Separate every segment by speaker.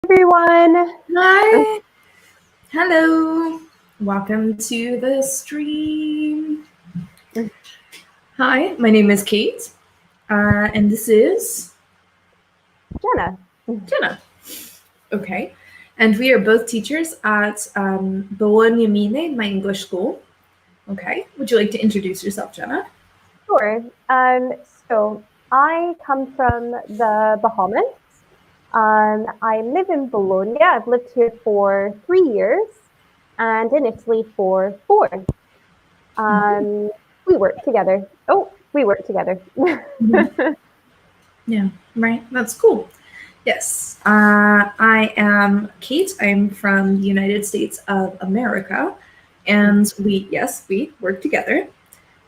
Speaker 1: Everyone.
Speaker 2: Hi. Hello. Welcome to the stream. Hi, my name is Kate, and this is
Speaker 1: Jenna.
Speaker 2: Jenna. Okay, and we are both teachers at Bologna Mine, my English school. Okay, would you like to introduce yourself, Jenna?
Speaker 1: Sure. So I come from the Bahamas. I live in Bologna. I've lived here for 3 years and in Italy for 4. We work together. We work together.
Speaker 2: Yeah, right. That's cool. Yes, I am Kate. I'm from the United States of America, and we work together.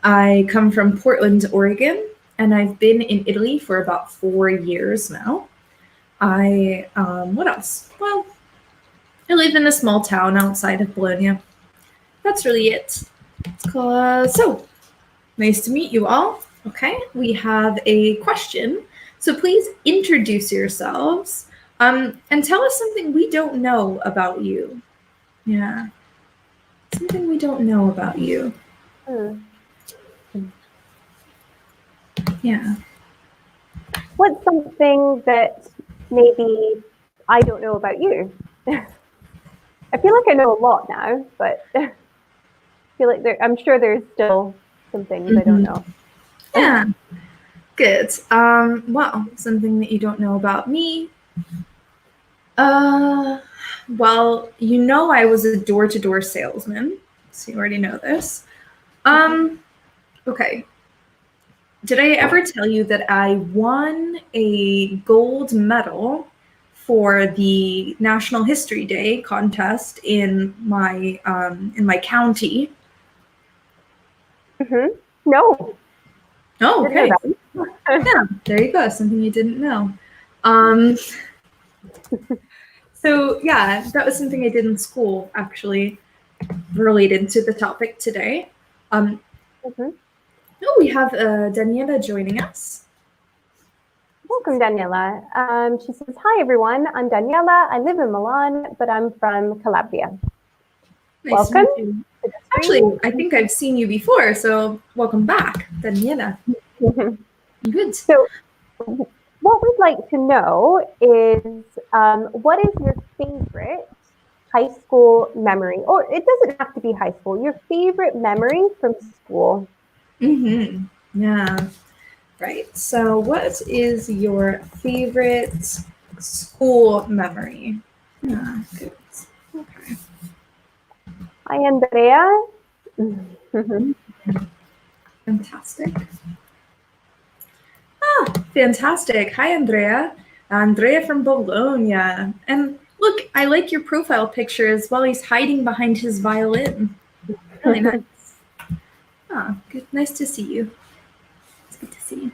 Speaker 2: I come from Portland, Oregon, and I've been in Italy for about 4 years now. What else? Well, I live in a small town outside of Bologna. That's really it. So, nice to meet you all. Okay, we have a question. So please introduce yourselves and tell us something we don't know about you. Yeah, something we don't know about you. Yeah.
Speaker 1: What's something that maybe I don't know about you? I feel like I know a lot now, but I feel like I'm sure there's still some things I don't know.
Speaker 2: Yeah. Good. Well, something that you don't know about me. Well, you know I was a door-to-door salesman, so you already know this. Okay. Did I ever tell you that I won a gold medal for the National History Day contest in my county?
Speaker 1: No.
Speaker 2: Oh, okay.
Speaker 1: Know
Speaker 2: Yeah, there you go. Something you didn't know. So yeah, that was something I did in school, actually, related to the topic today. Oh, we have Daniela joining us.
Speaker 1: Welcome, Daniela. She says, "Hi, everyone. I'm Daniela. I live in Milan, but I'm from Calabria."
Speaker 2: Nice
Speaker 1: Welcome.
Speaker 2: to meet you. Actually, I think I've seen you before, so welcome back, Daniela. Good.
Speaker 1: So, what we'd like to know is, what is your favorite high school memory? Or it doesn't have to be high school. Your favorite memory from school?
Speaker 2: Yeah. Right. So, what is your favorite school memory? Yeah. Good. Okay.
Speaker 1: Hi, Andrea.
Speaker 2: Fantastic. Fantastic. Hi, Andrea. Andrea from Bologna. And look, I like your profile pictures while he's hiding behind his violin. Really nice. Good. Nice to see you. It's good to see you.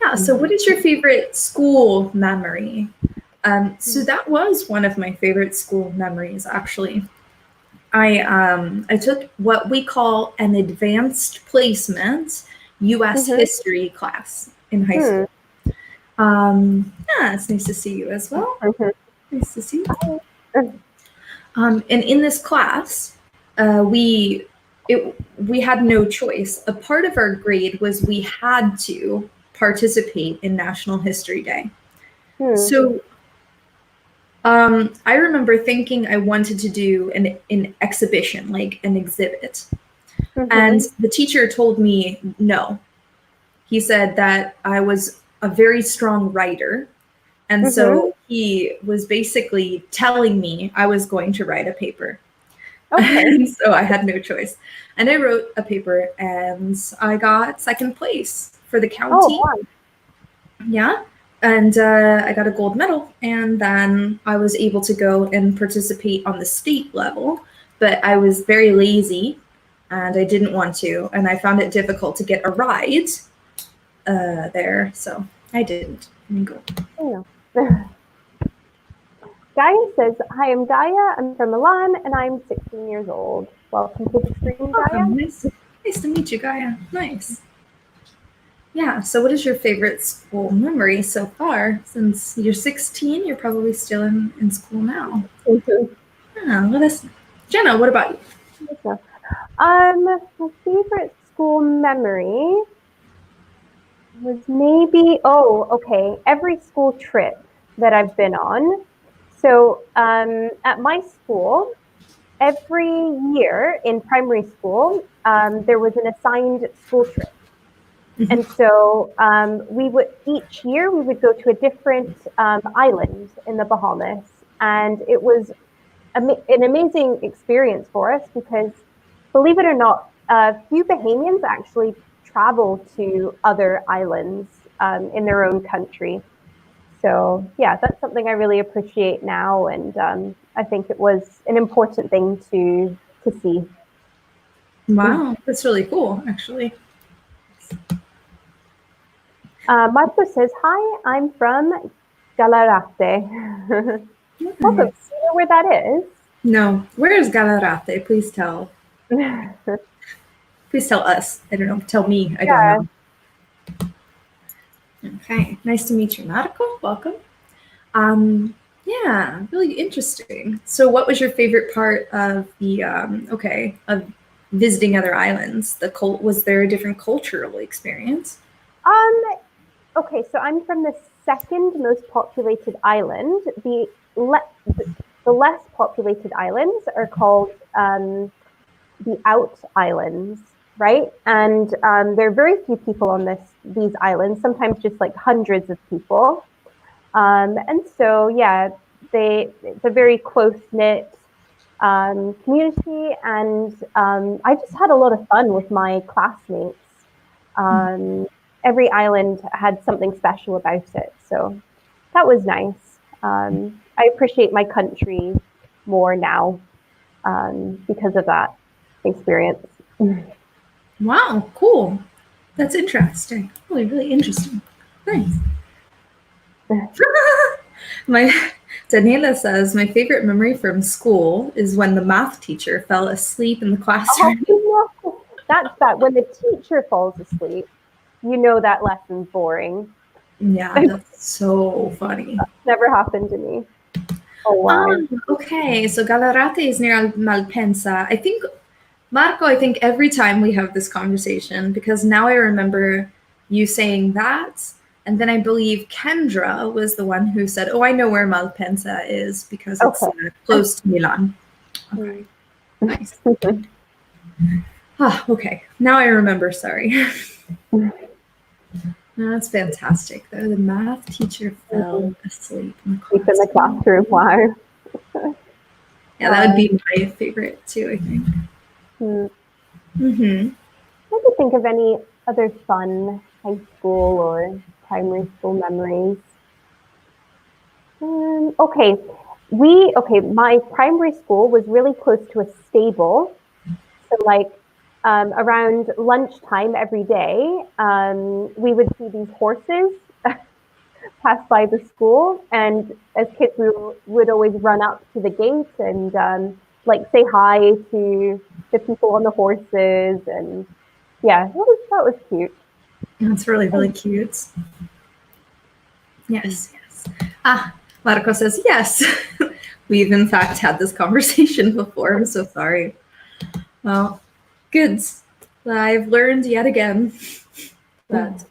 Speaker 2: Yeah, so what is your favorite school memory? So that was one of my favorite school memories, actually. I took what we call an advanced placement U.S. history class in high school. Yeah, it's nice to see you as well. Nice to see you. And in this class, we had no choice. A part of our grade was we had to participate in National History Day. So I remember thinking I wanted to do an exhibition, like an exhibit. And the teacher told me no. He said that I was a very strong writer. And so he was basically telling me I was going to write a paper. Okay. And so I had no choice. And I wrote a paper and I got second place for the county.
Speaker 1: Oh, wow.
Speaker 2: Yeah. And I got a gold medal. And then I was able to go and participate on the state level. But I was very lazy and I didn't want to. And I found it difficult to get a ride there. So I didn't go.
Speaker 1: Oh. Gaia says, "Hi, I'm Gaia. I'm from Milan, and I'm 16 years old. Welcome to the stream, Gaia."
Speaker 2: Nice to meet you, Gaia. Nice. Yeah, so what is your favorite school memory so far? Since you're 16, you're probably still in school now.
Speaker 1: Mhm.
Speaker 2: Yeah, let us. Jenna, what about you?
Speaker 1: So, my favorite school memory was maybe, oh, okay, every school trip that I've been on. So, at my school, every year in primary school, there was an assigned school trip. And so we would each year we would go to a different island in the Bahamas, and it was an amazing experience for us because, believe it or not, a few Bahamians actually travel to other islands in their own country. So yeah, that's something I really appreciate now, and I think it was an important thing to see.
Speaker 2: Wow, that's really cool, actually.
Speaker 1: Marco says, "Hi, I'm from Galarate." Welcome.
Speaker 2: Nice.
Speaker 1: Do you know where that
Speaker 2: No, where is Galarate? Please tell.
Speaker 1: is?
Speaker 2: Please tell us. I don't know. Tell me. I don't
Speaker 1: Yeah.
Speaker 2: know. Okay. Nice to meet you, Marco. Welcome. Um, yeah, really interesting. So, what was your favorite part of the of visiting other islands? Was there a different cultural experience?
Speaker 1: Um, okay, so I'm from the second most populated island. The less populated islands are called the out islands, right? And there are very few people on these islands, sometimes just like hundreds of people. And so, yeah, it's a very close knit community, and I just had a lot of fun with my classmates. Um, every island had something special about it, so that was nice. I appreciate my country more now because of that experience.
Speaker 2: Wow, cool. That's interesting. Really, really interesting. Nice. My Daniela says my favorite memory from school is when the math teacher fell asleep in the
Speaker 1: Oh,
Speaker 2: classroom.
Speaker 1: no. That's that. When the teacher falls asleep, you know that lesson's boring.
Speaker 2: Yeah, that's so funny.
Speaker 1: Never happened to me. Oh, wow.
Speaker 2: Okay, so Galarate is near Malpensa. I think, Marco, I think every time we have this conversation, because now I remember you saying that, and then I believe Kendra was the one who said, "Oh, I know where Malpensa is because it's
Speaker 1: Okay.
Speaker 2: close to Milan." Okay,
Speaker 1: Mm.
Speaker 2: nice. Ah, okay. Now I remember. Sorry. No, that's fantastic. Though the math teacher fell asleep in the
Speaker 1: Sleep in the
Speaker 2: classroom.
Speaker 1: classroom. Wow.
Speaker 2: Yeah, that would be my favorite too, I think.
Speaker 1: Hmm.
Speaker 2: Mm-hmm.
Speaker 1: Trying to think of any other fun high school or primary school memories. Okay, my primary school was really close to a stable. So, like, around lunchtime every day, we would see these horses pass by the school. And as kids, we would always run up to the gate and like say hi to the people on the horses. And yeah, that was cute.
Speaker 2: That's really, really cute. Yes, yes. Ah, Marco says yes. We've in fact had this conversation before. I'm so sorry. Well, good. I've learned yet again that.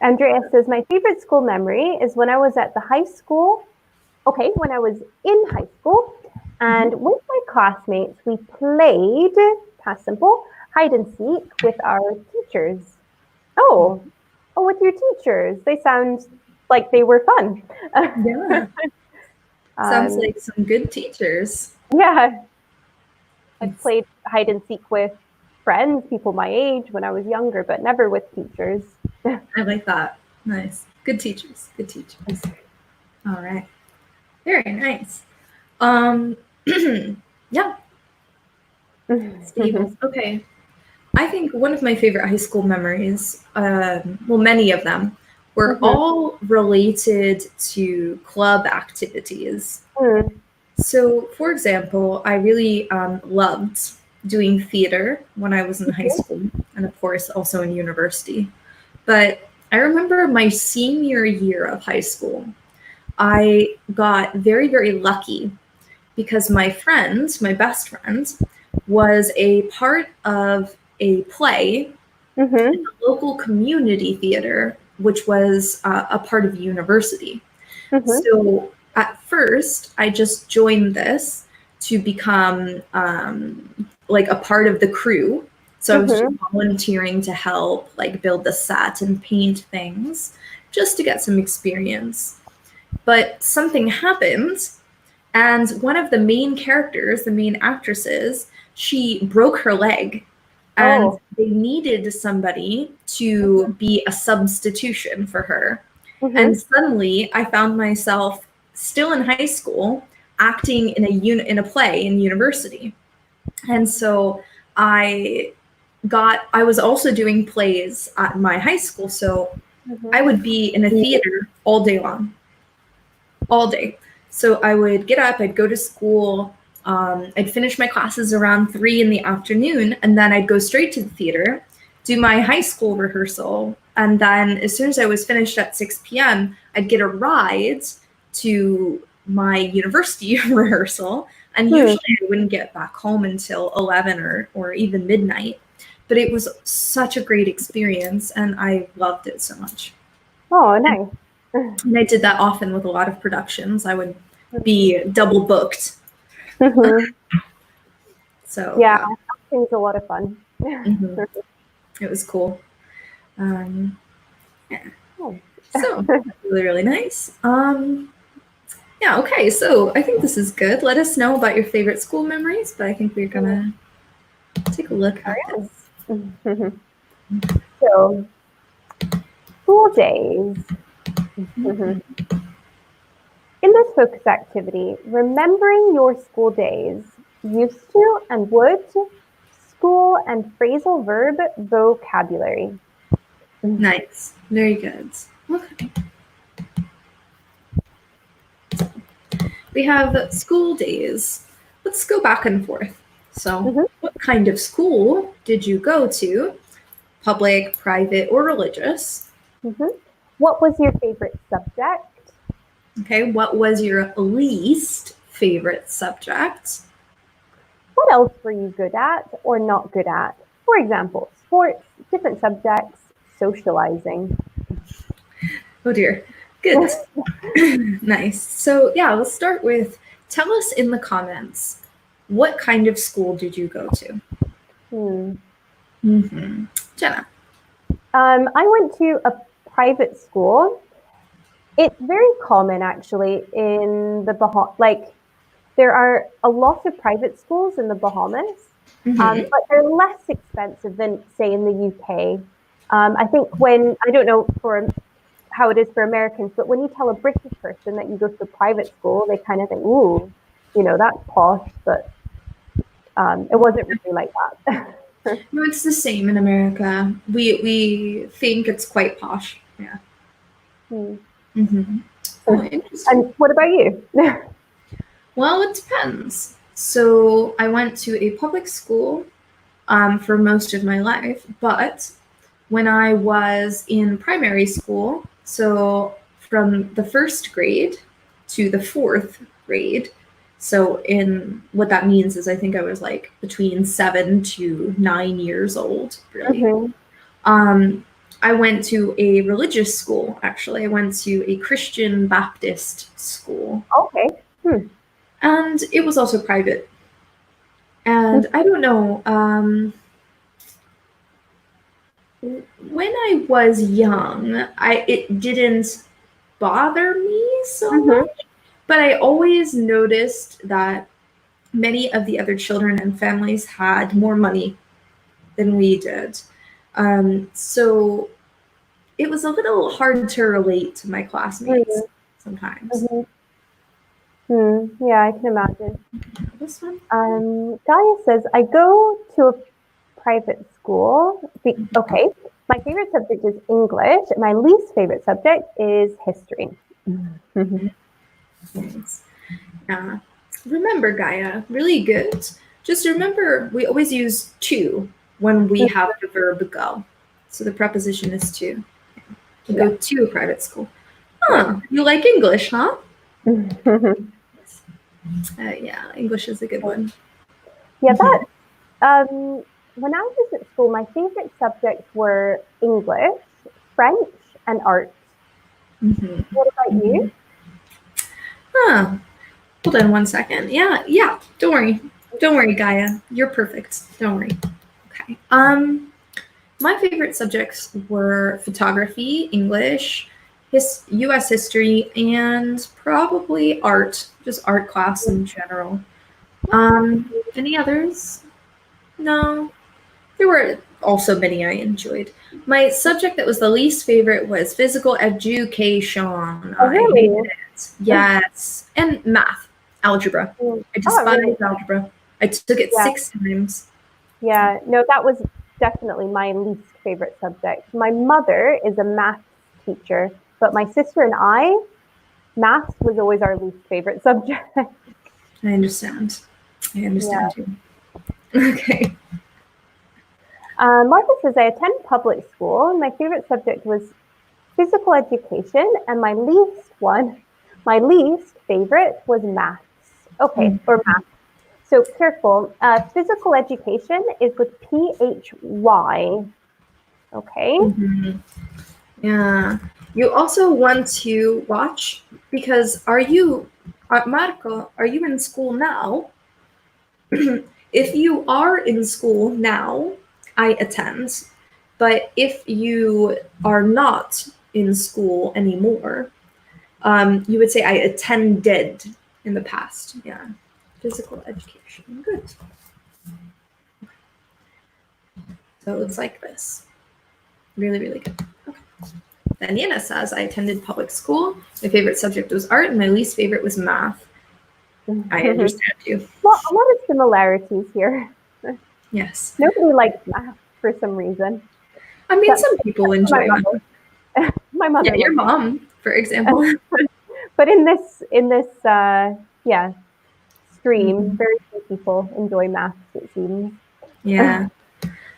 Speaker 1: Andrea says, my favorite school memory is when I was at the high school. Okay, when I was in high school, and with my classmates, we played, past simple, hide and seek with our teachers. Oh, oh, with your teachers. They sound like they were fun.
Speaker 2: Yeah, sounds
Speaker 1: um,
Speaker 2: like some good teachers.
Speaker 1: yeah, I've
Speaker 2: It's,
Speaker 1: played hide and seek with friends, people my age when I was younger, but never with teachers.
Speaker 2: I like that. Nice. Good teachers. Good teachers. All right. Very nice. Um, yeah, stables. Okay. I think one of my favorite high school memories, well, many of them, were all related to club activities. So, for example, I really loved doing theater when I was in high school, and of course also in university. But I remember my senior year of high school, I got very, very lucky because my friend, my best friend, was a part of a play
Speaker 1: Mm-hmm.
Speaker 2: in the local community theater, which was a part of university.
Speaker 1: Mm-hmm.
Speaker 2: So at first, I just joined this to become like a part of the crew. So I was just volunteering to help, like build the set and paint things, just to get some experience. But something happened, and one of the main characters, the main actresses, she broke her leg, and
Speaker 1: Oh.
Speaker 2: they needed somebody to be a substitution for her. And suddenly I found myself still in high school acting in a play in university. And so I I was also doing plays at my high school, so I would be in a theater all day long, all day. So I would get up, I'd go to school, I'd finish my classes around 3 in the afternoon, and then I'd go straight to the theater, do my high school rehearsal, and then as soon as I was finished at 6 p.m., I'd get a ride to my university rehearsal, and usually I wouldn't get back home until 11 or even midnight. But it was such a great experience, and I loved it so much.
Speaker 1: Oh, nice.
Speaker 2: And I did that often with a lot of productions. I would be double booked. So
Speaker 1: yeah, acting's a lot of fun.
Speaker 2: It was cool. Yeah.
Speaker 1: Oh.
Speaker 2: So really, really nice. Yeah, okay, so I think this is good. Let us know about your favorite school memories, but I think we're gonna take a look at this.
Speaker 1: So, school days. In this focus activity, remembering your school days, used to and would, school and phrasal verb vocabulary.
Speaker 2: Nice, very good. Okay. We have school days. Let's go back and forth. So, what kind of school did you go to? Public, private, or religious?
Speaker 1: What was your favorite subject?
Speaker 2: Okay, what was your least favorite subject?
Speaker 1: What else were you good at or not good at? For example, sports, different subjects, socializing.
Speaker 2: Oh dear. Good. Nice. So yeah, let's start with, tell us in the comments, what kind of school did you go to? Jenna.
Speaker 1: I went to a private school. It's very common actually in the Bahamas. Like there are a lot of private schools in the Bahamas, but they're less expensive than say in the UK. I think I don't know for how it is for Americans, but when you tell a British person that you go to a private school, they kind of think, ooh, that's posh, but it wasn't really like that.
Speaker 2: No, it's the same in America. We think it's quite posh. Yeah. Oh, interesting.
Speaker 1: And what about you?
Speaker 2: Well, it depends. So I went to a public school for most of my life, but when I was in primary school, so from the 1st grade to the 4th grade, so in what that means is I think I was like between 7 to 9 years old, really. I went to a religious school, actually. I went to a Christian Baptist school.
Speaker 1: Okay.
Speaker 2: And it was also private. And I don't know, when I was young, it didn't bother me so much, but I always noticed that many of the other children and families had more money than we did. So it was a little hard to relate to my classmates sometimes.
Speaker 1: Yeah, I can imagine.
Speaker 2: This one?
Speaker 1: Gaia says, I go to a private school. Okay, my favorite subject is English. My least favorite subject is history.
Speaker 2: Remember, Gaia, really good. Just remember, we always use to when we have the verb go. So the preposition is to. To go to a private school. Huh, you like English, huh? Yeah, English is a good one.
Speaker 1: Yeah, that when I was at school, my favorite subjects were English, French, and art. What about you?
Speaker 2: Huh. Hold on one second. Yeah. Don't worry, Gaia. You're perfect. Don't worry. Okay. My favorite subjects were photography, English, U.S. history, and probably art. Just art class in general. Any others? No. There were also many I enjoyed. My subject that was the least favorite was physical education.
Speaker 1: Oh,
Speaker 2: I
Speaker 1: really?
Speaker 2: hated it. Yes. And math, algebra. I despise
Speaker 1: really?
Speaker 2: algebra. I took it
Speaker 1: Yeah.
Speaker 2: 6 times.
Speaker 1: Yeah, no, that was definitely my least favorite subject. My mother is a maths teacher, but my sister and I, maths was always our least favorite subject.
Speaker 2: I understand.
Speaker 1: Yeah.
Speaker 2: Too. Okay.
Speaker 1: Martha says, I attend public school. My favorite subject was physical education, and my least favorite was maths. Okay, or math. So careful. Physical education is with PHY. Okay.
Speaker 2: Yeah. You also want to watch because Marco, are you in school now? If you are in school now, I attend. But if you are not in school anymore, you would say I attended in the past. Yeah. Physical education. Good. So it looks like this. Really, really good. Okay. Daniela says, I attended public school. My favorite subject was art, and my least favorite was math. I understand you.
Speaker 1: Well, a lot of similarities here.
Speaker 2: Yes.
Speaker 1: Nobody likes math for some reason.
Speaker 2: I mean, some people
Speaker 1: My
Speaker 2: enjoy math.
Speaker 1: mother. My mother.
Speaker 2: Yeah, your mom, for example.
Speaker 1: But in this stream, very few people enjoy maths, it seems.
Speaker 2: Yeah,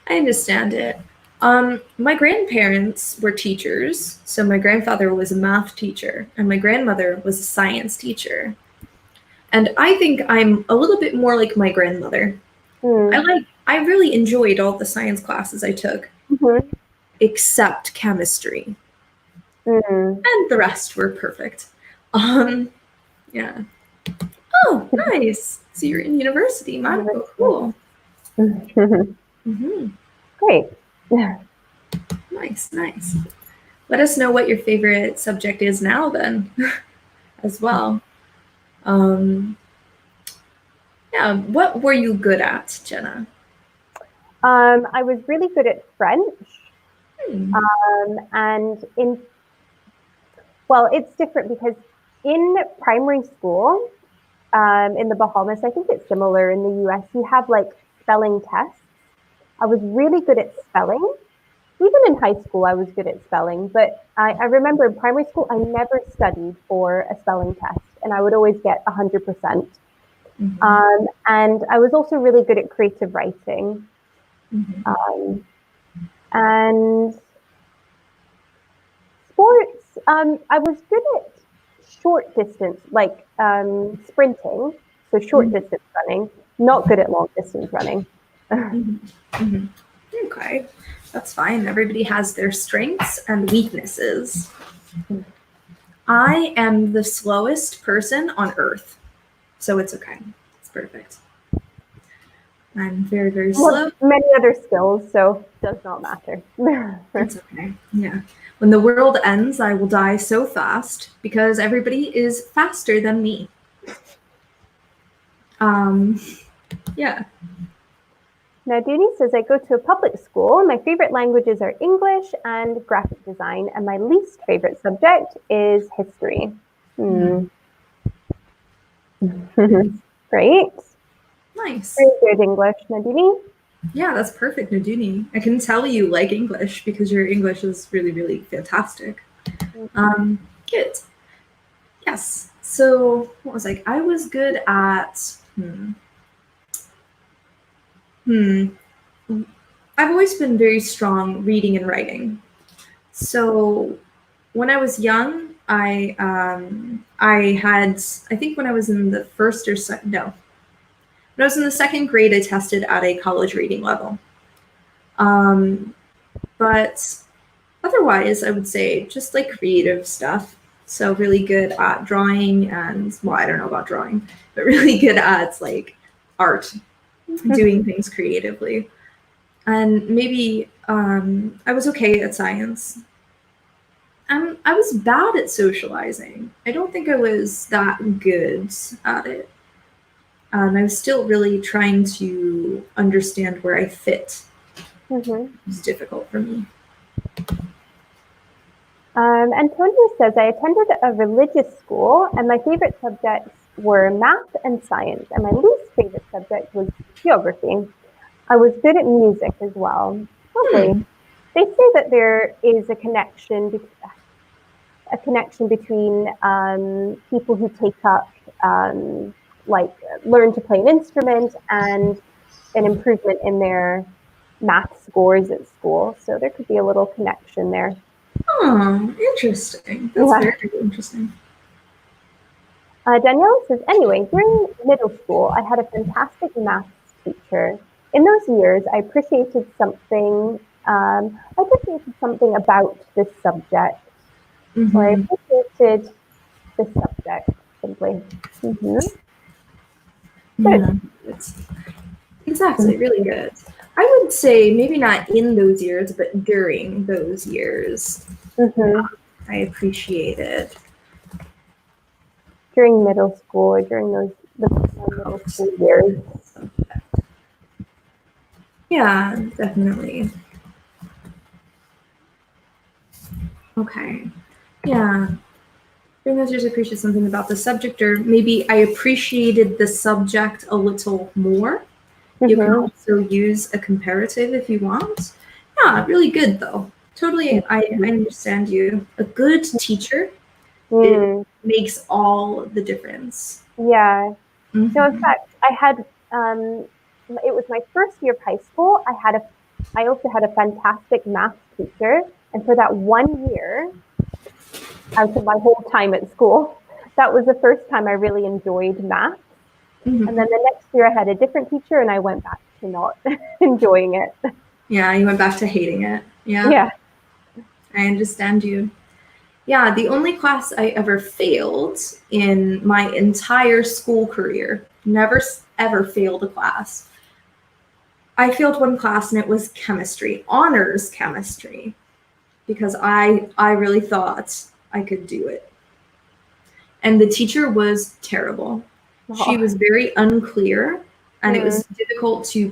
Speaker 2: I understand it. My grandparents were teachers, so my grandfather was a math teacher, and my grandmother was a science teacher. And I think I'm a little bit more like my grandmother. I really enjoyed all the science classes I took, except chemistry. And the rest were perfect. Yeah. Oh, nice. So you're in university, Marco. Cool.
Speaker 1: Great.
Speaker 2: Nice. Let us know what your favorite subject is now then, as well. Yeah, what were you good at, Jenna?
Speaker 1: I was really good at French. And it's different because in primary school, in the Bahamas, I think it's similar in the US, you have like spelling tests. I was really good at spelling. Even in high school, I was good at spelling, but I remember in primary school, I never studied for a spelling test, and I would always get 100%. And I was also really good at creative writing. And sports, I was good at short distance, like sprinting, so short distance running, not good at long distance running.
Speaker 2: Okay, that's fine. Everybody has their strengths and weaknesses. I am the slowest person on earth, so it's okay. It's perfect. I'm very, very slow.
Speaker 1: Many other skills, so it does not matter.
Speaker 2: It's okay. Yeah. When the world ends, I will die so fast because everybody is faster than me. Yeah.
Speaker 1: Now, Dooney says, I go to a public school. My favorite languages are English and graphic design, and my least favorite subject is history. Great.
Speaker 2: Nice.
Speaker 1: Very good English, Nadini.
Speaker 2: Yeah, that's perfect, Naduni. I can tell you like English because your English is really, really fantastic. Good. Yes. So what was I was good at I've always been very strong reading and writing. So when I was young, I had, I think when I was in the first or second, no, when I was in the second grade, I tested at a college reading level. But otherwise, I would say just like creative stuff. So really good at drawing and, well, I don't know about drawing, but really good at like art, doing things creatively. And maybe I was okay at science. I was bad at socializing. I don't think I was that good at it. I was still really trying to understand where I fit. It was difficult for me.
Speaker 1: Antonio says, I attended a religious school and my favorite subjects were math and science, and my least favorite subject was geography. I was good at music as well. Lovely. They say that there is a connection between people who take up like learn to play an instrument and an improvement in their math scores at school. So there could be a little connection there.
Speaker 2: Oh, interesting. That's very interesting.
Speaker 1: Danielle says, anyway, during middle school, I had a fantastic maths teacher. In those years, I appreciated something. About this subject, or I appreciated this subject simply.
Speaker 2: Yeah, it's exactly really good. I would say maybe not in those years, but during those years, I appreciated.
Speaker 1: During middle school, or during those middle school years.
Speaker 2: Yeah, definitely. Okay. Yeah. During those years, I appreciated something about the subject, or maybe I appreciated the subject a little more. You can also use a comparative if you want. Yeah, really good though. Totally, I understand you. A good teacher, it makes all the difference.
Speaker 1: Yeah. So in fact, I had it was my first year of high school. I also had a fantastic math teacher, and for that 1 year, out of my whole time at school, that was the first time I really enjoyed math. And then the next year, I had a different teacher, and I went back to not enjoying it.
Speaker 2: Yeah, you went back to hating it. Yeah.
Speaker 1: Yeah.
Speaker 2: I understand you. Yeah, the only class I ever failed in my entire school career, never ever failed a class. I failed one class and it was chemistry, honors chemistry, because I really thought I could do it. And the teacher was terrible. She was very unclear, and it was difficult to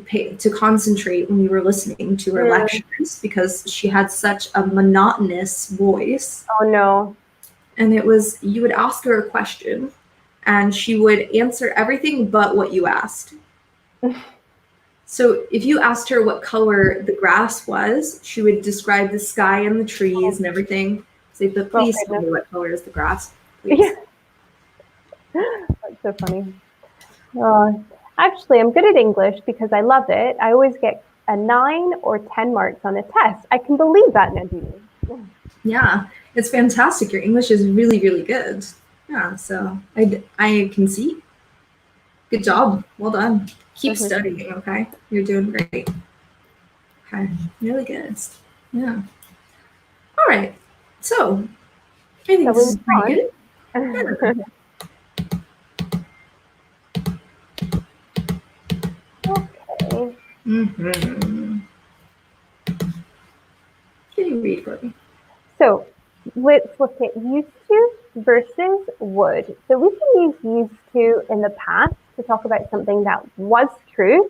Speaker 2: concentrate when you were listening to her lectures because she had such a monotonous voice.
Speaker 1: Oh no.
Speaker 2: And it was, you would ask her a question and she would answer everything but what you asked. So if you asked her what color the grass was, she would describe the sky and the trees and everything. Say, but please tell me what color is the grass, please.
Speaker 1: Yeah. That's so funny. Actually, I'm good at English because I love it. I always get a 9 or 10 marks on a test. I can believe that, Nadine.
Speaker 2: Yeah, it's fantastic. Your English is really, really good. Yeah, so I can see. Good job. Well done. Keep studying, okay? You're doing great. Okay, really good. Yeah. All right. So, I think this is pretty good. Yeah.
Speaker 1: Okay.
Speaker 2: Can you read for me?
Speaker 1: So let's look at used to versus would. So we can use used to in the past to talk about something that was true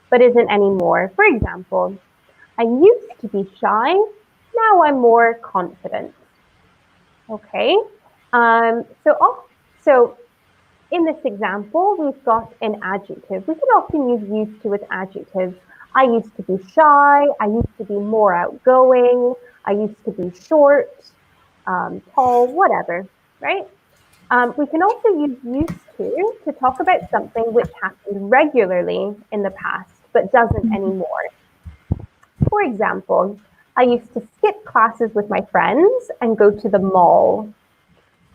Speaker 1: but isn't anymore. For example, I used to be shy, now I'm more confident. Okay. So in this example, we've got an adjective. We can often use used to with adjectives. I used to be shy. I used to be more outgoing. I used to be short, tall, whatever, right? We can also use used to talk about something which happened regularly in the past. but doesn't anymore. For example, I used to skip classes with my friends and go to the mall.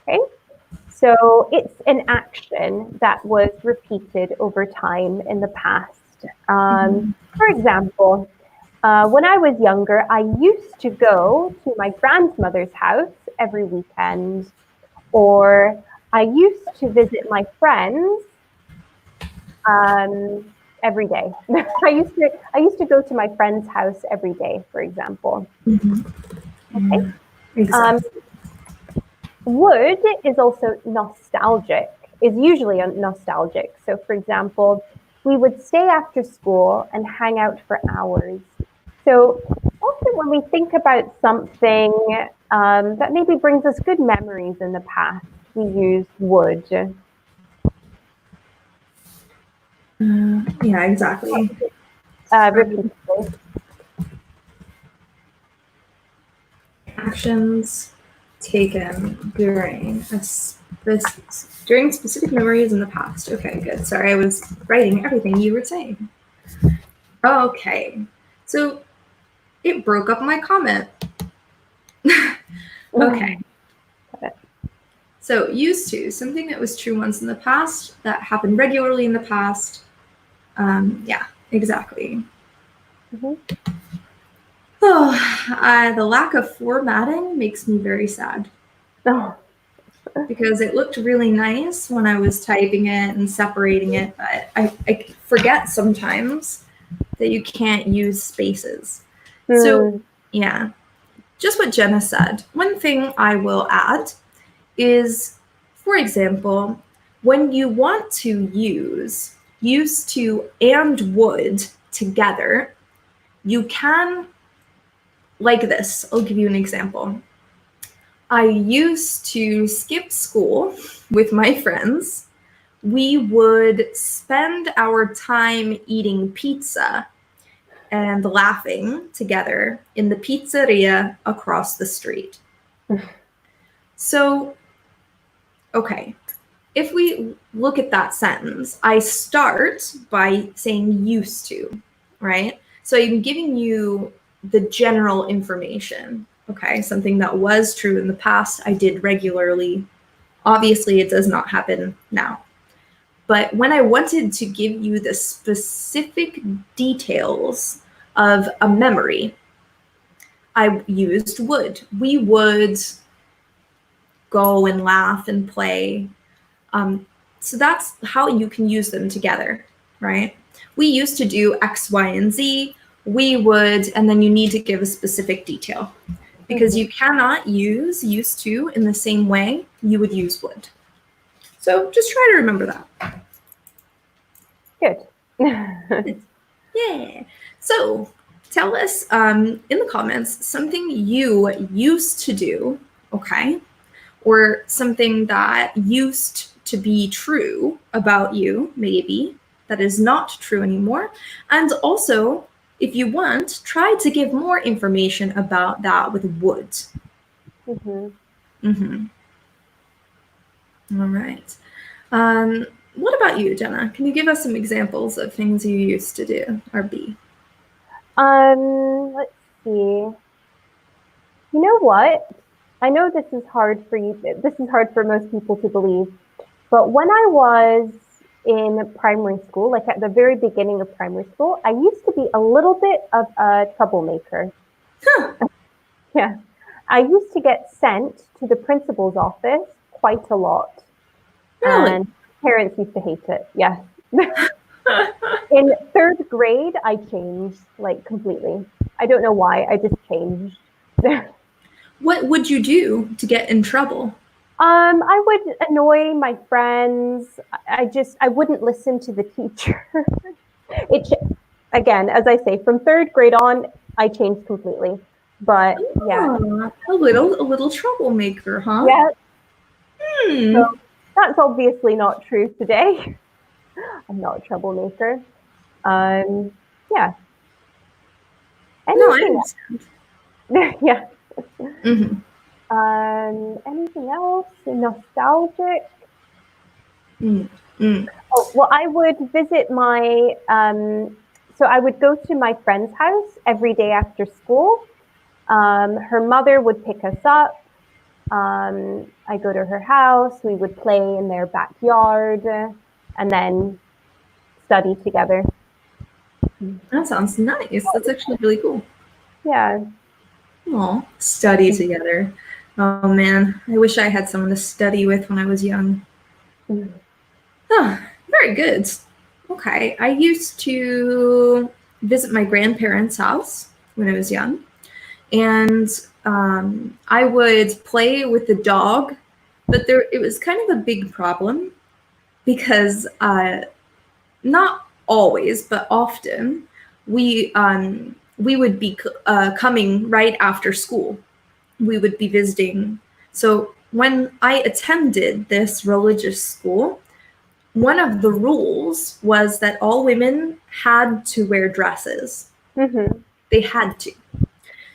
Speaker 1: Okay? So it's an action that was repeated over time in the past. For example, when I was younger, I used to go to my grandmother's house every weekend, or I used to visit my friends every day. I used to go to my friend's house every day, for example. Okay.
Speaker 2: Yeah, exactly.
Speaker 1: Would is also nostalgic, is usually nostalgic. So, for example, we would stay after school and hang out for hours. So, often when we think about something that maybe brings us good memories in the past, we use would.
Speaker 2: Yeah, exactly.
Speaker 1: Repeatedly.
Speaker 2: Actions taken during specific memories in the past. Okay, good. Sorry, I was writing everything you were saying. Okay, so it broke up my comment. Okay, so used to, something that was true once in the past, that happened regularly in the past. Yeah, exactly. Oh, the lack of formatting makes me very sad.
Speaker 1: Oh,
Speaker 2: Because it looked really nice when I was typing it and separating it, but I forget sometimes that you can't use spaces. So, yeah, just what Jenna said. One thing I will add is, for example, when you want to use used to and would together, you can, like this. I'll give you an example. I used to skip school with my friends. We would spend our time eating pizza and laughing together in the pizzeria across the street. So, okay, if we look at that sentence, I start by saying used to, right? So I'm giving you the general information, okay? Something that was true in the past, I did regularly. Obviously, it does not happen now. But when I wanted to give you the specific details of a memory, I used would. We would go and laugh and play. So that's how you can use them together, right? We used to do X, Y, and Z. We would, and then you need to give a specific detail because you cannot use used to in the same way you would use would. So just try to remember that.
Speaker 1: good.
Speaker 2: Yeah. So tell us in the comments something you used to do, okay? Or something that used to be true about you, maybe, that is not true anymore. And also, if you want, try to give more information about that with would. All right. What about you, Jenna? Can you give us some examples of things you used to do or be?
Speaker 1: Let's see. You know what? I know this is hard for you. This is hard for most people to believe. But when I was in primary school, like at the very beginning of primary school, I used to be a little bit of a troublemaker.
Speaker 2: Huh.
Speaker 1: Yeah. I used to get sent to the principal's office quite a lot.
Speaker 2: Really?
Speaker 1: And parents used to hate it. Yes. In third grade, I changed like completely. I don't know why. I just changed.
Speaker 2: What would you do to get in trouble?
Speaker 1: I would annoy my friends. I wouldn't listen to the teacher. it again, as I say, from third grade on, I changed completely. But yeah,
Speaker 2: A little troublemaker, huh?
Speaker 1: yeah.
Speaker 2: Hmm.
Speaker 1: So that's obviously not true today. I'm not a troublemaker. Yeah.
Speaker 2: No, I
Speaker 1: Anything
Speaker 2: understand.
Speaker 1: else? Yeah.
Speaker 2: Mm-hmm.
Speaker 1: Anything else? Nostalgic?
Speaker 2: Mm. Mm.
Speaker 1: Oh, well, I would visit my so I would go to my friend's house every day after school. Her mother would pick us up. I go to her house. We would play in their backyard, and then study together.
Speaker 2: That sounds nice. That's actually really cool.
Speaker 1: Yeah.
Speaker 2: Oh, study together. Oh man, I wish I had someone to study with when I was young. Oh, very good. Okay, I used to visit my grandparents' house when I was young, and I would play with the dog, but it was kind of a big problem because not always, but often we would be coming right after school. We would be visiting. So when I attended this religious school, one of the rules was that all women had to wear dresses.
Speaker 1: Mm-hmm.
Speaker 2: They had to.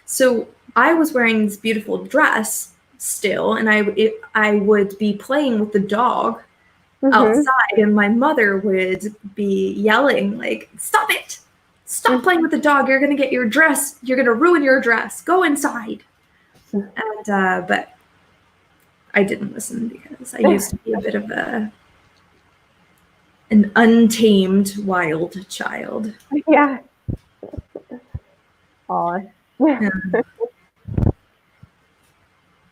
Speaker 2: So I was wearing this beautiful dress still, and I would be playing with the dog outside, and my mother would be yelling like, "Stop it! Stop playing with the dog! You're gonna get your dress. You're gonna ruin your dress. Go inside." And but I didn't listen because I used to be a bit of an untamed wild child.
Speaker 1: Yeah. Aw.
Speaker 2: Yeah.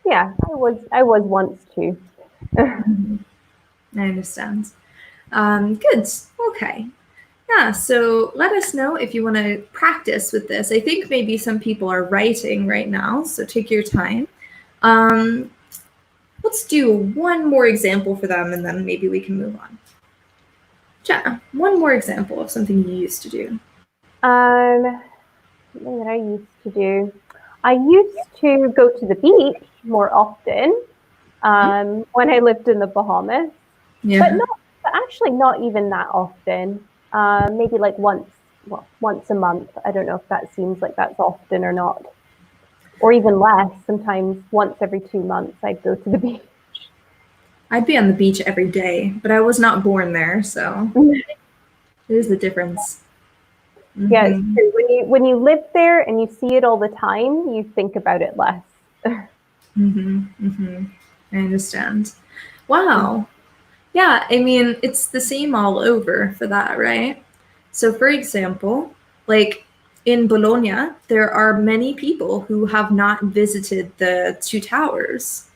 Speaker 1: Yeah, I was once too.
Speaker 2: I understand. Good. Okay. Yeah, so let us know if you want to practice with this. I think maybe some people are writing right now, so take your time. Let's do one more example for them, and then maybe we can move on. Jenna, one more example of something you used to do.
Speaker 1: Something that I used to do. I used to go to the beach more often when I lived in the Bahamas,
Speaker 2: Yeah.
Speaker 1: but actually not even that often. Maybe like once a month. I don't know if that seems like that's often or not, or even less. Sometimes once every 2 months, I'd go to the beach.
Speaker 2: I'd be on the beach every day, but I was not born there, so there's the difference.
Speaker 1: Yeah, it's true. When you live there and you see it all the time, you think about it less.
Speaker 2: I understand. Wow. Yeah, I mean, it's the same all over for that, right? So, for example, like in Bologna, there are many people who have not visited the two towers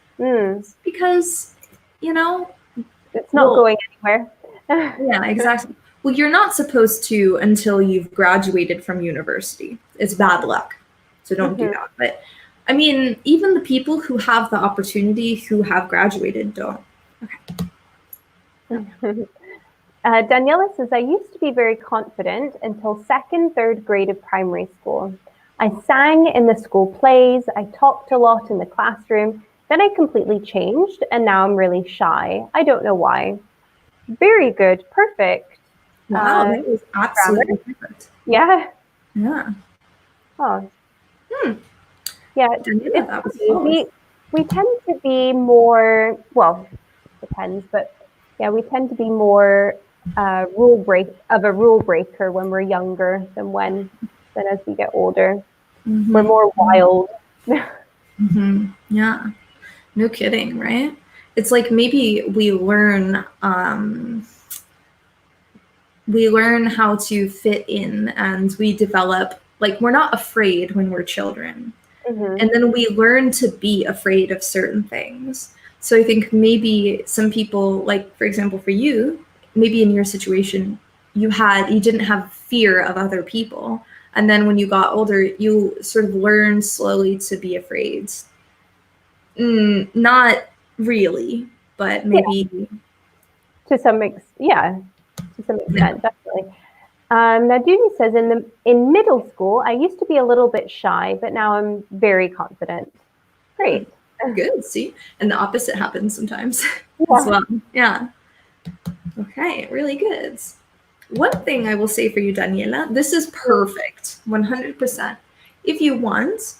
Speaker 2: because,
Speaker 1: it's not going anywhere.
Speaker 2: Yeah, exactly. Well, you're not supposed to until you've graduated from university. It's bad luck. So don't do that. But I mean, even the people who have the opportunity who have graduated don't.
Speaker 1: Okay. Daniela says, I used to be very confident until second, third grade of primary school. I sang in the school plays, I talked a lot in the classroom, then I completely changed and now I'm really shy. I don't know why. Very good, perfect.
Speaker 2: Wow, that was absolutely perfect.
Speaker 1: Yeah.
Speaker 2: Yeah.
Speaker 1: Oh. Yeah,
Speaker 2: that was
Speaker 1: we tend to be more, well, depends, but yeah, we tend to be more a rule breaker when we're younger than as we get older. We're more wild.
Speaker 2: Yeah, no kidding, right? It's like maybe we learn how to fit in, and we develop, like, we're not afraid when we're children. And then we learn to be afraid of certain things. So I think maybe some people, like, for example, for you, maybe in your situation, you didn't have fear of other people. And then when you got older, you sort of learned slowly to be afraid. Not really, but maybe.
Speaker 1: To some extent, definitely. Now, Judy says, in middle school, I used to be a little bit shy, but now I'm very confident. Great.
Speaker 2: Good. See, and the opposite happens sometimes as well. Yeah. Okay. Really good. One thing I will say for you, Daniela, this is perfect, 100%. If you want,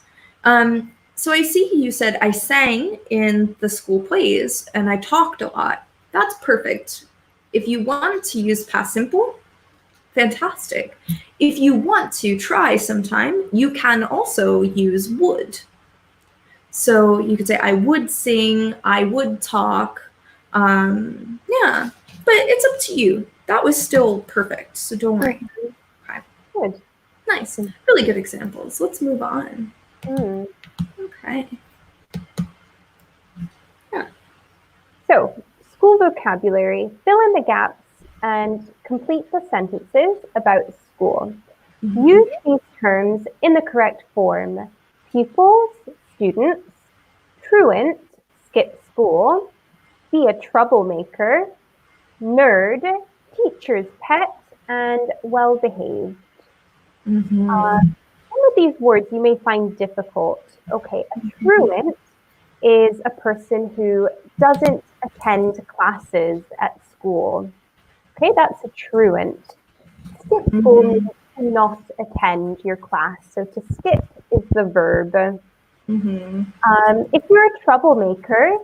Speaker 2: so I see you said I sang in the school plays and I talked a lot. That's perfect. If you want to use past simple, Fantastic. If you want to try sometime, you can also use would. So you could say, I would sing, I would talk. Yeah, but it's up to you. That was still perfect, so don't worry. Okay.
Speaker 1: Good.
Speaker 2: Nice. Really good examples. Let's move on. Okay. Yeah.
Speaker 1: So, school vocabulary, fill in the gaps and complete the sentences about school. Use these terms in the correct form. Pupils, students, truant, skip school, be a troublemaker, nerd, teacher's pet, and well-behaved. Some of these words you may find difficult. Okay, a truant is a person who doesn't attend classes at school. Okay, that's a truant. Skip school means to not attend your class. So to skip is the verb. If you're a troublemaker,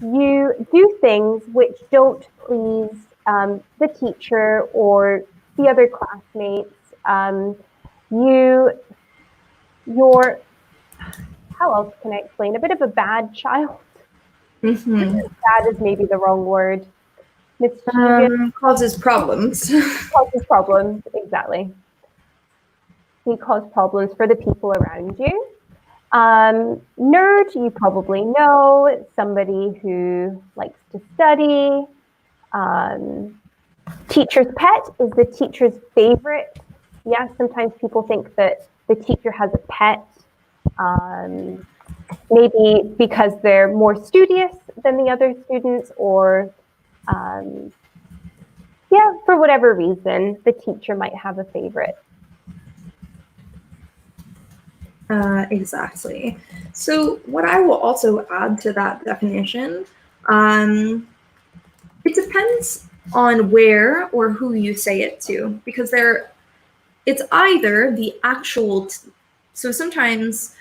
Speaker 1: you do things which don't please the teacher or the other classmates. You're, how else can I explain? A bit of a bad child. Bad is maybe the wrong word. Mischievous.
Speaker 2: Causes problems.
Speaker 1: Causes problems, exactly. You cause problems for the people around you. Nerd, you probably know, somebody who likes to study. Teacher's pet is the teacher's favorite. Yeah, sometimes people think that the teacher has a pet, maybe because they're more studious than the other students, or yeah, for whatever reason, the teacher might have a favorite.
Speaker 2: Exactly. So what I will also add to that definition, it depends on where or who you say it to, because it's either the actual, so sometimes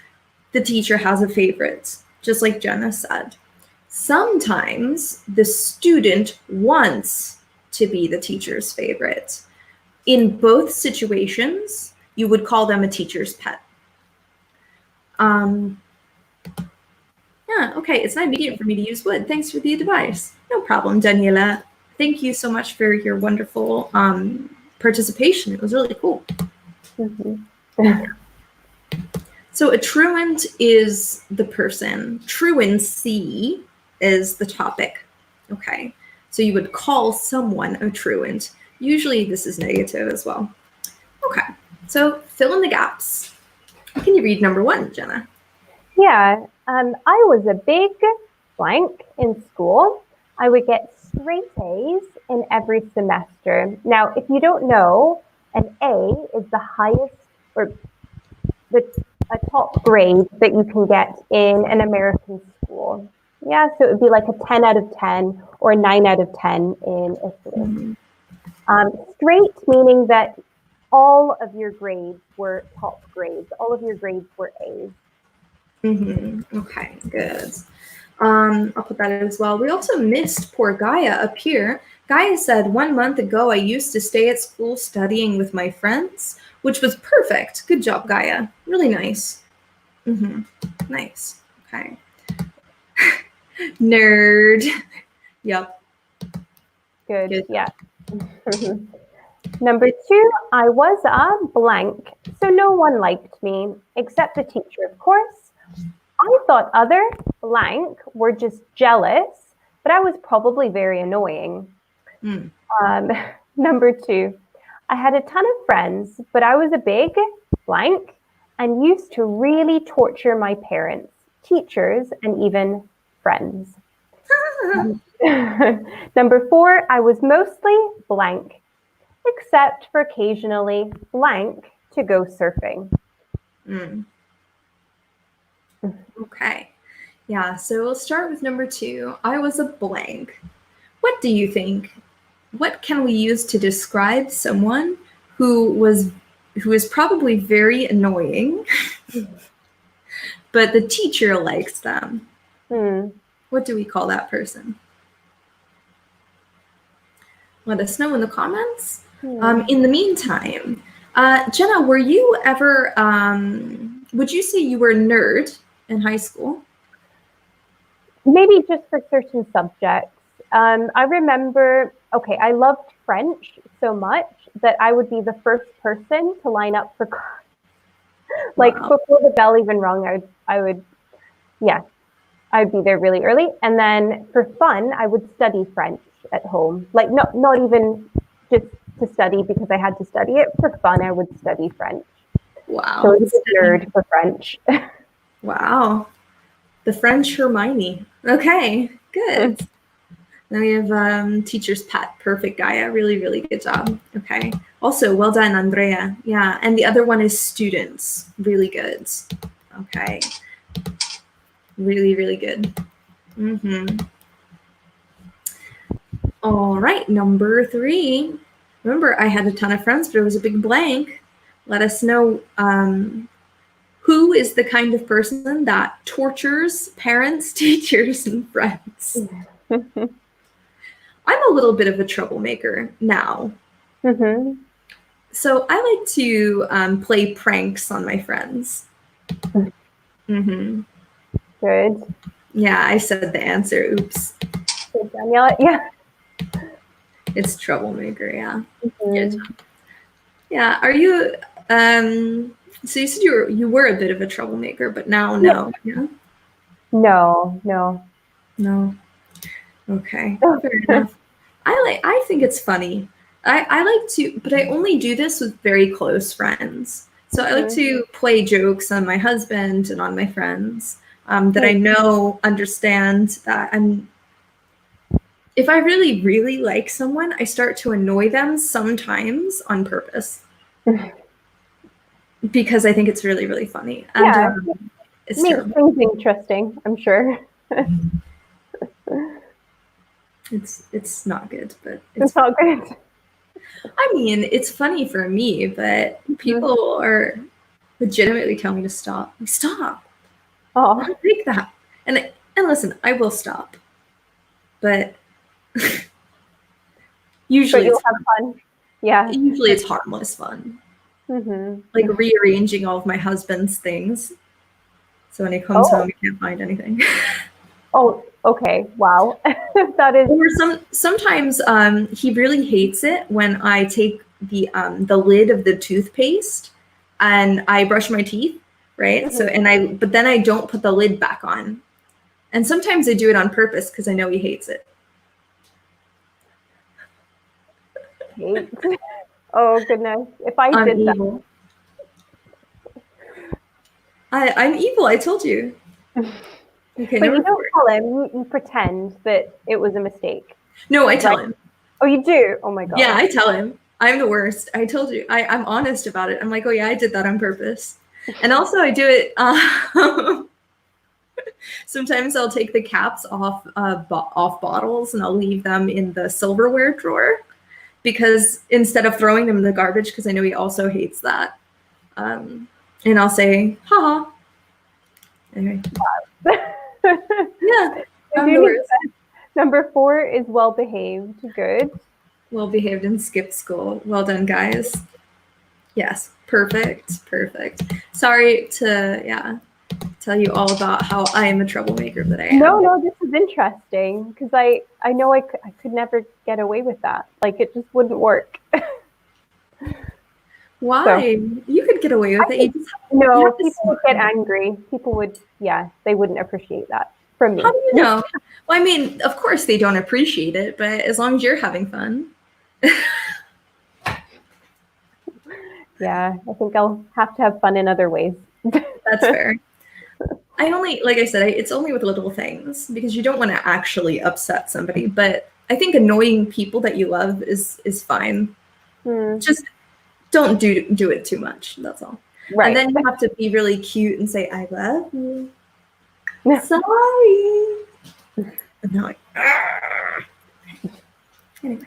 Speaker 2: the teacher has a favorite, just like Jenna said. Sometimes the student wants to be the teacher's favorite. In both situations, you would call them a teacher's pet. Yeah, okay, it's not immediate for me to use would. Thanks for the advice. No problem, Daniela. Thank you so much for your wonderful participation. It was really cool. So a truant is the person. Truancy is the topic. Okay, so you would call someone a truant. Usually this is negative as well. Okay, so fill in the gaps. Can you read number 1, Jenna?
Speaker 1: Yeah, I was a big blank in school. I would get straight A's in every semester. Now, if you don't know, an A is the highest or a top grade that you can get in an American school. Yeah, so it would be like a 10 out of 10 or a 9 out of 10 in Italy. Straight meaning that all of your grades were top grades. All of your grades were A's.
Speaker 2: Okay, good. I'll put that as well. We also missed poor Gaia up here. Gaia said, 1 month ago, I used to stay at school studying with my friends, which was perfect. Good job, Gaia. Really nice. Nice. Okay. Nerd. Yep.
Speaker 1: Good. Yeah. Number 2, I was a blank, so no one liked me, except the teacher, of course. I thought other blank were just jealous, but I was probably very annoying. Number 2, I had a ton of friends, but I was a big blank and used to really torture my parents, teachers, and even friends. Number 4, I was mostly blank, except for occasionally blank to go surfing.
Speaker 2: Okay. Yeah, so we'll start with number 2. I was a blank. What do you think? What can we use to describe someone who is probably very annoying, but the teacher likes them? What do we call that person? Let us know in the comments. In the meantime, Jenna, were you ever, would you say you were a nerd in high school?
Speaker 1: Maybe just for certain subjects. I remember, okay, I loved French so much that I would be the first person to line up for class. Like
Speaker 2: Wow.
Speaker 1: before the bell even rung, yeah, I'd be there really early. And then for fun, I would study French at home. Like not even just to study because I had to study it. For fun, I would study French. So
Speaker 2: Wow.
Speaker 1: I was a nerd for French.
Speaker 2: Wow. The French Hermione. Okay, good. Then we have teacher's pet, perfect, Gaia. Really, really good job. Okay. Also, well done, Andrea. Yeah, and the other one is students. Really good. Okay. Really, really good. All right, number 3. Remember, I had a ton of friends, but it was a big blank. Let us know who is the kind of person that tortures parents, teachers, and friends. I'm a little bit of a troublemaker now. So I like to play pranks on my friends.
Speaker 1: Good.
Speaker 2: Yeah, I said the answer. Oops.
Speaker 1: Good, Daniela. Yeah.
Speaker 2: It's troublemaker, yeah. Yeah, are you, so you said you were a bit of a troublemaker, but now no. Yeah?
Speaker 1: No.
Speaker 2: No. Okay, fair enough. I think it's funny. I like to, but I only do this with very close friends. So I like to play jokes on my husband and on my friends that I know understand that if I really, really like someone, I start to annoy them sometimes on purpose. Because I think it's really, really funny. And it's
Speaker 1: makes
Speaker 2: terrible.
Speaker 1: things interesting, I'm sure.
Speaker 2: It's not good, but
Speaker 1: It's not good.
Speaker 2: I mean, it's funny for me, but people are legitimately telling me to stop. Stop.
Speaker 1: Oh.
Speaker 2: I don't like that. And listen, I will stop. But usually
Speaker 1: you'll have fun. Yeah.
Speaker 2: Usually it's harmless fun. Like rearranging all of my husband's things. So when he comes home, he can't find anything.
Speaker 1: Oh, okay. Wow. That is.
Speaker 2: Or sometimes he really hates it when I take the lid of the toothpaste and I brush my teeth, right? So but then I don't put the lid back on. And sometimes I do it on purpose because I know he hates it.
Speaker 1: Oh goodness! If I did
Speaker 2: evil. I'm evil. I told you.
Speaker 1: Okay, but you don't tell him. You pretend that it was a mistake.
Speaker 2: No, I tell him.
Speaker 1: Oh, you do? Oh my god.
Speaker 2: Yeah, I tell him. I'm the worst. I told you. I'm honest about it. I'm like, oh yeah, I did that on purpose. And also I do it. Sometimes I'll take the caps off bottles and I'll leave them in the silverware drawer because instead of throwing them in the garbage, because I know he also hates that. And I'll say, haha. Anyway. Yeah. I'm the worst.
Speaker 1: Number 4 is well behaved. Good.
Speaker 2: Well behaved and skipped school. Well done, guys. Yes. Perfect. Sorry to tell you all about how I am a troublemaker, but I am.
Speaker 1: No, this is interesting because I know I could never get away with that. Like it just wouldn't work.
Speaker 2: Why? So, you could get away with it.
Speaker 1: No, people would get angry. People would, they wouldn't appreciate that from me.
Speaker 2: How do you know? Well, I mean, of course they don't appreciate it, but as long as you're having fun.
Speaker 1: Yeah, I think I'll have to have fun in other ways.
Speaker 2: That's fair. Like I said, it's only with little things because you don't want to actually upset somebody. But I think annoying people that you love is fine. Just don't do it too much. That's all. Right. And then you have to be really cute and say, I love you. Sorry. And they're like, anyway.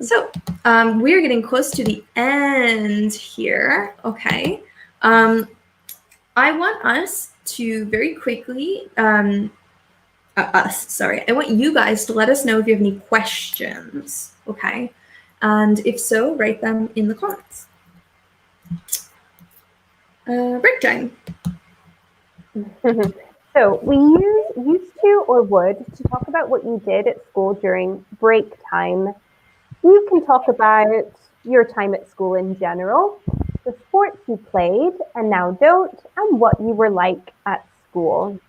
Speaker 2: So we're getting close to the end here. Okay. I want us to very quickly, I want you guys to let us know if you have any questions. Okay. And if so, write them in the comments. Break time.
Speaker 1: So we used to or would to talk about what you did at school during break time. You can talk about your time at school in general, the sports you played and now don't, and what you were like at school.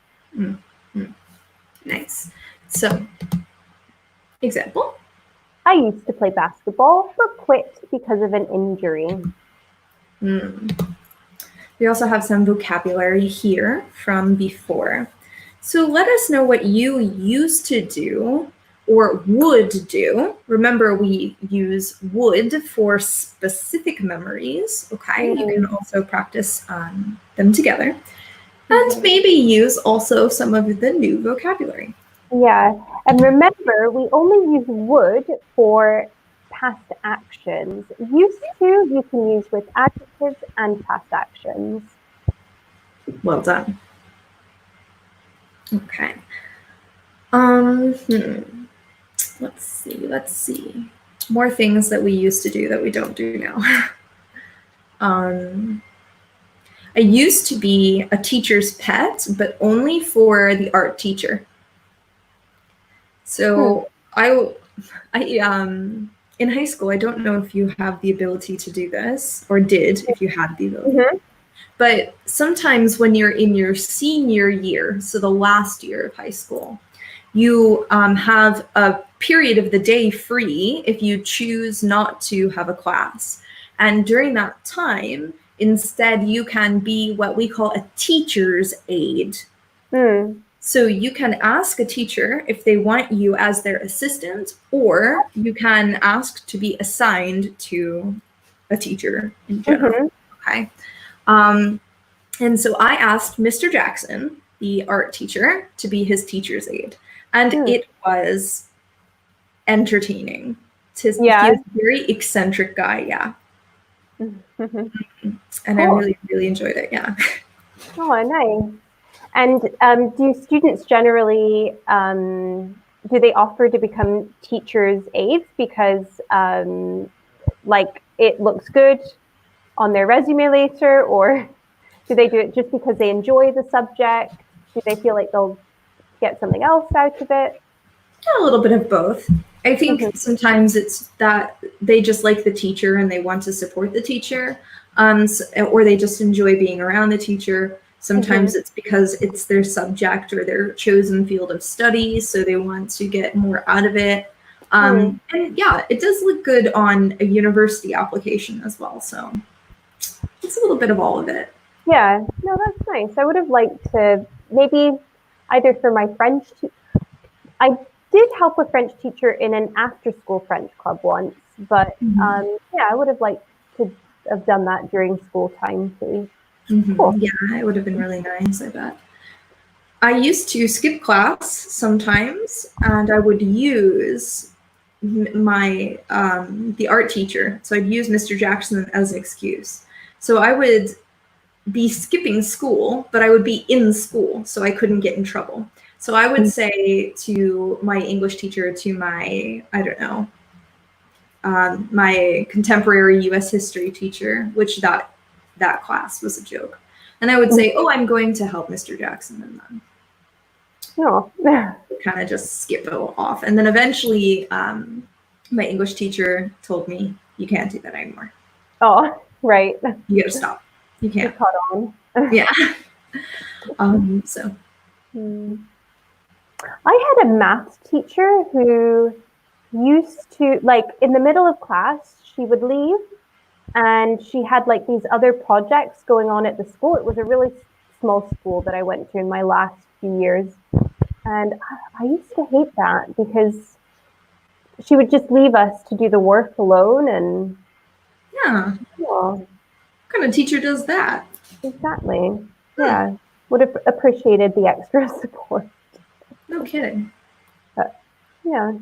Speaker 2: Nice. So, example.
Speaker 1: I used to play basketball, but quit because of an injury.
Speaker 2: We also have some vocabulary here from before. So let us know what you used to do or would do. Remember, we use would for specific memories, okay? You can also practice them together. And maybe use also some of the new vocabulary.
Speaker 1: Yeah, and remember, we only use would for past actions. Used to, you can use with adjectives and past actions.
Speaker 2: Well done. Okay. Let's see. More things that we used to do that we don't do now. I used to be a teacher's pet, but only for the art teacher. So in high school, I don't know if you have the ability to do this, or did if you had the ability. But sometimes when you're in your senior year, so the last year of high school, you have a period of the day free if you choose not to have a class. And during that time, instead, you can be what we call a teacher's aide. So you can ask a teacher if they want you as their assistant, or you can ask to be assigned to a teacher in general. Okay. And so I asked Mr. Jackson, the art teacher, to be his teacher's aide. And it was entertaining. He's a very eccentric guy, yeah. And cool. I really, really enjoyed it, yeah.
Speaker 1: Oh, nice. And do students generally, do they offer to become teachers' aides because like it looks good on their resume later, or do they do it just because they enjoy the subject? Do they feel like they'll get something else out of it?
Speaker 2: A little bit of both. I think sometimes it's that they just like the teacher and they want to support the teacher, or they just enjoy being around the teacher. Sometimes it's because it's their subject or their chosen field of study, so they want to get more out of it. And yeah, it does look good on a university application as well. So it's a little bit of all of it.
Speaker 1: Yeah, no, that's nice. I would have liked to maybe either for my French, I did help a French teacher in an after-school French club once, but yeah, I would have liked to have done that during school time too. Cool.
Speaker 2: Yeah, it would have been really nice, I bet. I used to skip class sometimes, and I would use my the art teacher. So I'd use Mr. Jackson as an excuse. So I would be skipping school, but I would be in school, so I couldn't get in trouble. So I would say to my English teacher, to my, I don't know, my contemporary US history teacher, which that class was a joke. And I would say, oh, I'm going to help Mr. Jackson, and then kind of just skip it off. And then eventually my English teacher told me, you can't do that anymore.
Speaker 1: Oh, right.
Speaker 2: You gotta stop. You can't.
Speaker 1: You caught on.
Speaker 2: Yeah. So.
Speaker 1: I had a math teacher who used to, like, in the middle of class, she would leave and she had like these other projects going on at the school. It was a really small school that I went to in my last few years. And I used to hate that because she would just leave us to do the work alone. And
Speaker 2: yeah. What kind of teacher does that?
Speaker 1: Exactly. Yeah. Would have appreciated the extra support.
Speaker 2: No kidding.
Speaker 1: But yeah.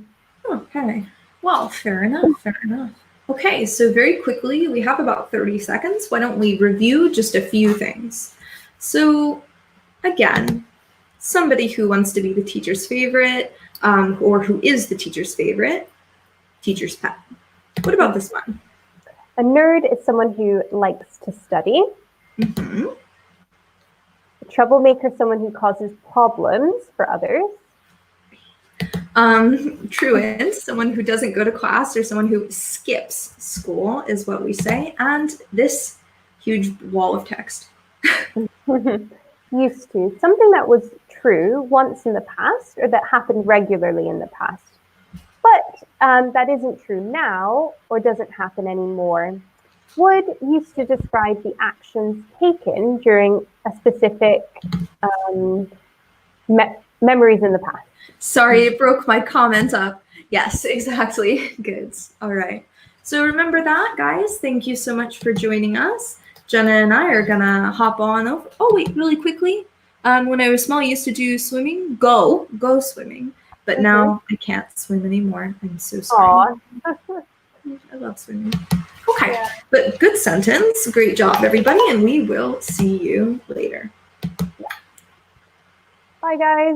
Speaker 2: Okay. Well, fair enough. Fair enough. Okay, so very quickly, we have about 30 seconds. Why don't we review just a few things? So again, somebody who wants to be the teacher's favorite, or who is the teacher's favorite, teacher's pet. What about this one?
Speaker 1: A nerd is someone who likes to study.
Speaker 2: Mm-hmm.
Speaker 1: A troublemaker is someone who causes problems for others.
Speaker 2: Truant, someone who doesn't go to class or someone who skips school is what we say. And this huge wall of text.
Speaker 1: Used to. Something that was true once in the past or that happened regularly in the past. But that isn't true now or doesn't happen anymore. Would used to describe the actions taken during a specific memories in the past.
Speaker 2: Sorry, it broke my comment up. Yes, exactly. Good. All right. So remember that, guys. Thank you so much for joining us. Jenna and I are gonna hop on over. Oh wait, really quickly. When I was small, I used to do swimming. Go swimming. But now I can't swim anymore. I'm so sorry. I love swimming. Okay, yeah. But good sentence. Great job, everybody, and we will see you later.
Speaker 1: Bye, guys.